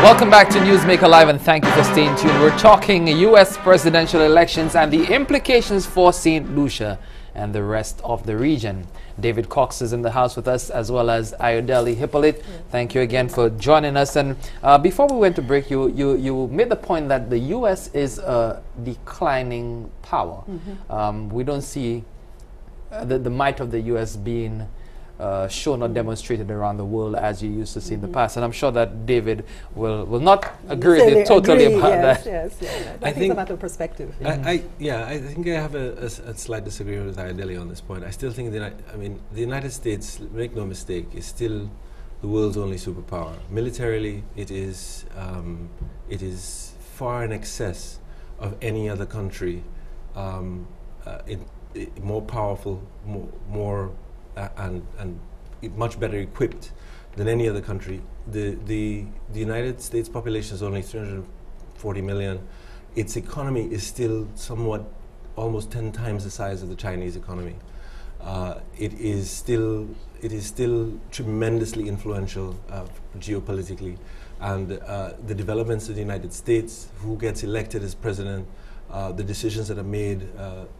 Welcome back to Newsmaker Live, and thank you for staying tuned. We're talking U.S. presidential elections and the implications for St. Lucia and the rest of the region. David Cox is in the house with us, as well as Ayodele Hippolte. Thank you again for joining us. And before we went to break, you made the point that the U.S. is a declining power. We don't see the might of the U.S. being shown or demonstrated around the world as you used to see in the past, and I'm sure that David will not agree with you totally about that. Yes. I think it's a matter of perspective. I think I have a slight disagreement with Ayodele on this point. I still think the United States, make no mistake, is still the world's only superpower. Militarily, it is far in excess of any other country, more powerful, more and much better equipped than any other country. The United States population is only 340 million. Its economy is still somewhat almost 10 times the size of the Chinese economy. It is still tremendously influential geopolitically, and the developments of the United States, who gets elected as president, the decisions that are made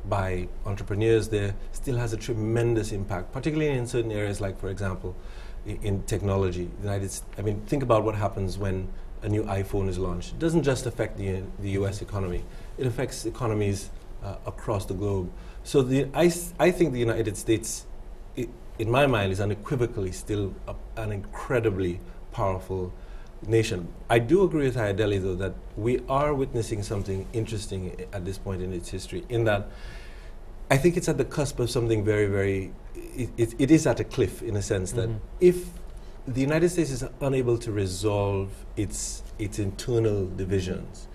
by entrepreneurs there still has a tremendous impact, particularly in certain areas like, for example, in technology. Think about what happens when a new iPhone is launched. It doesn't just affect the US economy, it affects economies across the globe. So I think the United States, in my mind, is unequivocally still an incredibly powerful nation. I do agree with Ayodele, though, that we are witnessing something interesting at this point in its history, in that I think it's at the cusp of something very, it is at a cliff, in a sense, that if the United States is unable to resolve its internal divisions,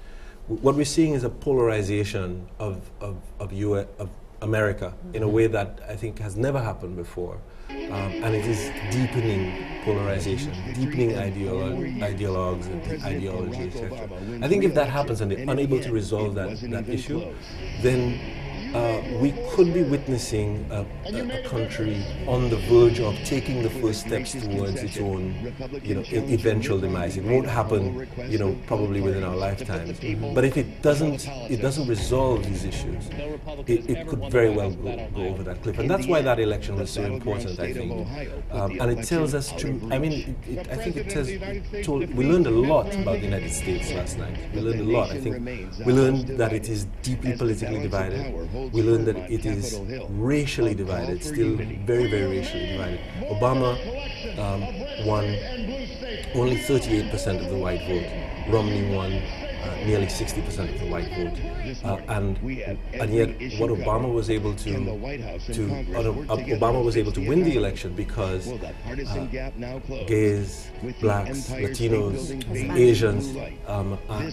what we're seeing is a polarization of America in a way that I think has never happened before. And it is deepening polarization, deepening ideologues and ideology, etc. I think if that happens and they're unable to resolve that issue, then we could be witnessing a country on the verge of taking the first steps towards its own, eventual demise. It won't happen, probably within our lifetimes. But if it doesn't resolve these issues, it could very well go over that cliff. And that's why that election was so important, I think. And it tells us, we learned a lot about the United States last night. We learned a lot. I think we learned that it is deeply politically divided. We learned that it is racially divided, still very, very racially divided. Obama won only 38% of the white vote. Romney won nearly 60% of the white vote, and yet what Obama was able to win the election because gays, blacks, Latinos, Asians,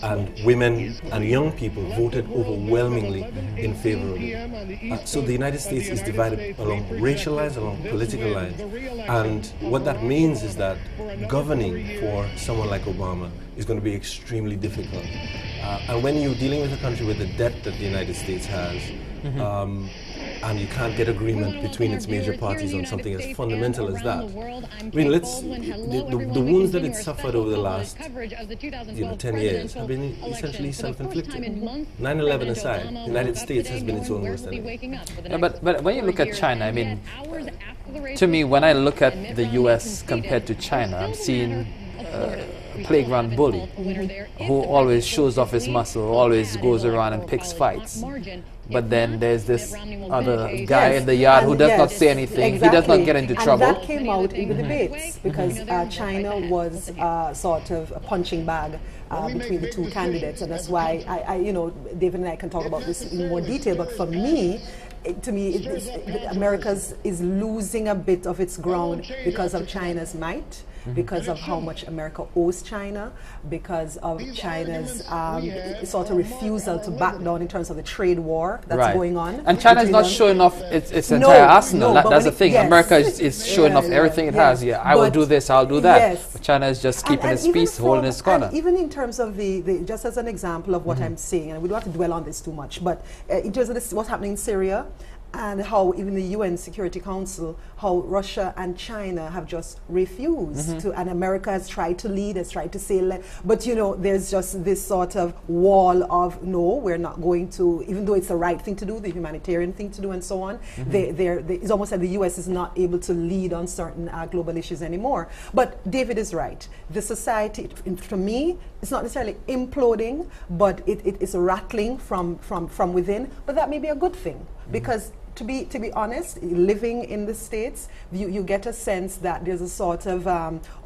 and women and young people voted overwhelmingly in favor of it. So the United States is divided along racial lines, along political lines, and what that means is that governing for someone like Obama is going to be extremely difficult. And when you're dealing with a country with the debt that the United States has, and you can't get agreement between its major parties on something as fundamental as that. The wounds that it suffered over the last 10 years have been essentially self-inflicted. 9/11 aside, the United States has been its own worst enemy. But when you look at China, to me, when I look at the U.S. compared to China, I'm seeing a playground bully who always shows off his muscle, always goes around and picks fights. But then there's this other guy in the yard who does not say anything. Exactly. He does not get into trouble. And that came out in the debates because China was sort of a punching bag between the two candidates, and that's why David and I can talk about this in more detail. But for me, America is losing a bit of its ground because of China's might, because of how much America owes China, because of China's sort of refusal to back down in terms of the trade war that's going on. And China is not showing off its entire arsenal. That's the thing. America is showing off everything it has. Yeah, I will do this, I'll do that. But China is just keeping its peace, holding its corner. And even in terms of just as an example of what I'm saying, and we don't have to dwell on this too much, but in terms of what's happening in Syria, and how even the UN Security Council, how Russia and China have just refused to, and America has tried to lead, has tried to say, but you know, there's just this sort of wall of, no, we're not going to, even though it's the right thing to do, the humanitarian thing to do and so on, it's almost like the US is not able to lead on certain global issues anymore. But David is right. The society, for me, it's not necessarily imploding, but it's rattling from within, but that may be a good thing. Because to be honest, living in the States, you get a sense that there's a sort of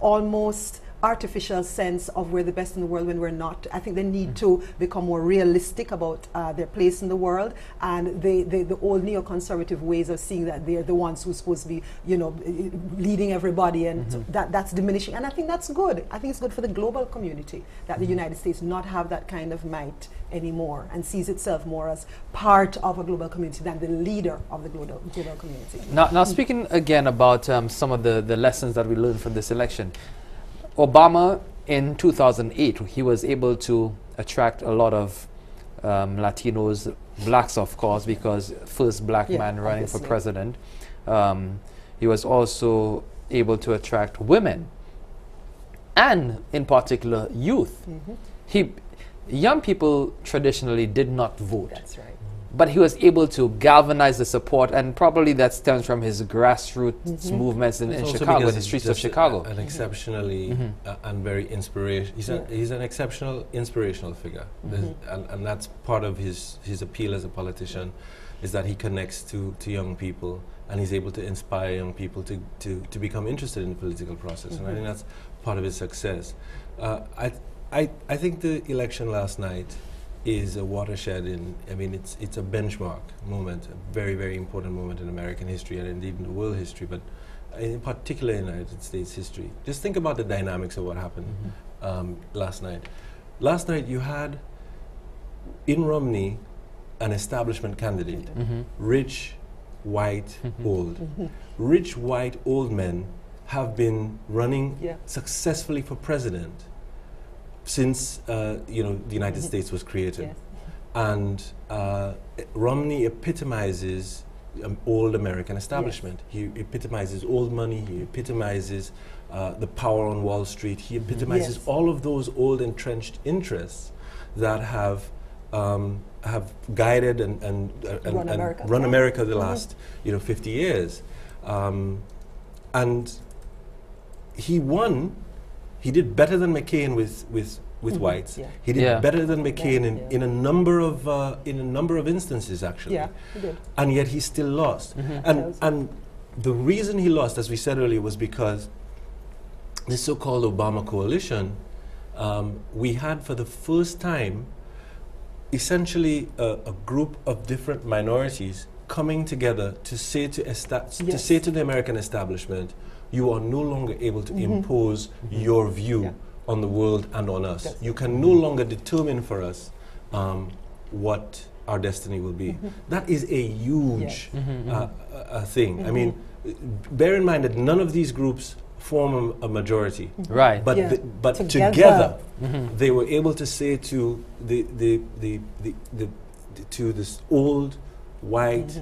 almost artificial sense of we're the best in the world when we're not. I think they need to become more realistic about their place in the world, and the old neoconservative ways of seeing that they're the ones who's supposed to be, you know, leading everybody, and that's diminishing. And I think that's good. I think it's good for the global community that the United States not have that kind of might anymore and sees itself more as part of a global community than the leader of the global community. Now speaking again about some of the lessons that we learned from this election, Obama in 2008, he was able to attract a lot of Latinos, blacks of course, because first black man running for president. He was also able to attract women, and in particular youth. Young people traditionally did not vote. That's right. But he was able to galvanize the support, and probably that stems from his grassroots movements in Chicago, in the streets of Chicago. An exceptionally and very inspirational. He's an exceptional, inspirational figure, and that's part of his appeal as a politician, is that he connects to young people, and he's able to inspire young people to become interested in the political process. And I think that's part of his success. I think the election last night is a watershed I mean, it's a benchmark moment, a very, very important moment in American history and indeed in the world history, but in particular in United States history. Just think about the dynamics of what happened last night. Last night you had in Romney an establishment candidate, rich, white, old. Rich, white, old men have been running successfully for president since you know, the United States was created. And Romney epitomizes old American establishment. He epitomizes old money, he epitomizes the power on Wall Street, he epitomizes all of those old entrenched interests that have guided and run America the last 50 years. And he won. He did better than McCain with whites. He did better than McCain in a number of instances, actually. He did. And yet he still lost. And the reason he lost, as we said earlier, was because the so-called Obama coalition, we had for the first time essentially a group of different minorities coming together to say to the American establishment, you are no longer able to impose your view on the world and on us. You can no longer determine for us what our destiny will be. That is a huge thing. I mean, bear in mind that none of these groups form a majority. Right. But together they were able to say to to this old, white,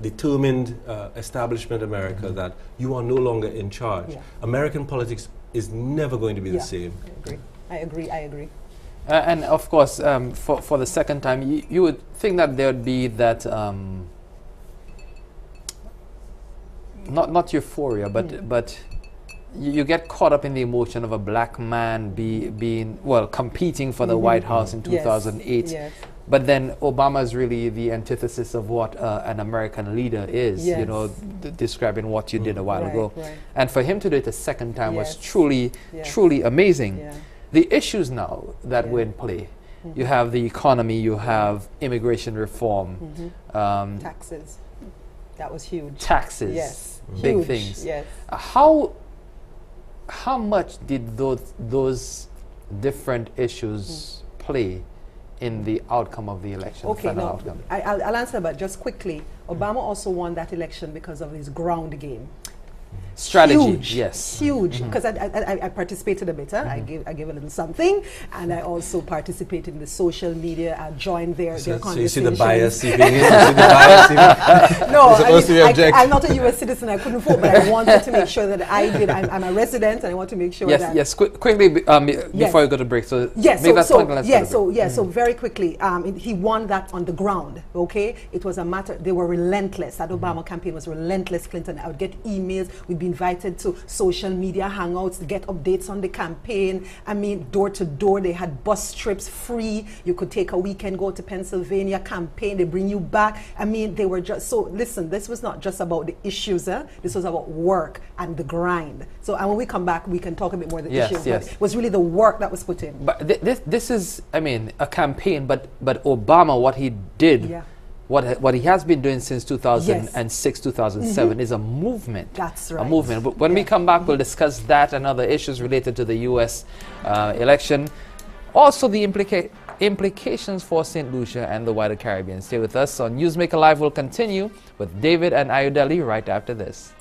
determined establishment America that you are no longer in charge. American politics is never going to be the same. I agree. And of course, for the second time, you would think that there would be that not euphoria, but you get caught up in the emotion of a black man being competing for the White House in 2008. But then Obama is really the antithesis of what an American leader is, you know, describing what you did a while ago. And for him to do it a second time was truly amazing. The issues now that were in play, you have the economy, you have immigration reform. Taxes, that was huge. Taxes, big huge. Things. Yes. How much did those different issues play in the outcome of the election? Okay, no, I'll answer, but just quickly, Obama also won that election because of his ground game. Strategy, huge, yes. huge. Because I participated a bit. I gave a little something, and I also participated in the social media. I joined their conversations. So you see the bias seeping in. You see the bias seeping. No, I'm not a U.S. citizen. I couldn't vote, but I wanted to make sure that I did. I'm a resident, and I want to make sure that. Yes. Quickly before you go to break. So make that point. So very quickly, he won that on the ground. Okay, it was a matter. They were relentless. That Obama campaign was relentless. Clinton. I would get emails. We'd be invited to social media hangouts to get updates on the campaign. I mean, door to door, they had bus trips free. You could take a weekend, go to Pennsylvania, campaign, they bring you back. I mean, they were just, so listen, this was not just about the issues, this was about work and the grind. So and when we come back, we can talk a bit more of the issues. Yes. But it was really the work that was put in. But this is, I mean, a campaign, but Obama, what he did, what he has been doing since 2006, 2007 is a movement. That's right. A movement. But when we come back, we'll discuss that and other issues related to the U.S. Election. Also, the implications for St. Lucia and the wider Caribbean. Stay with us on Newsmaker Live. Will continue with David and Ayodele right after this.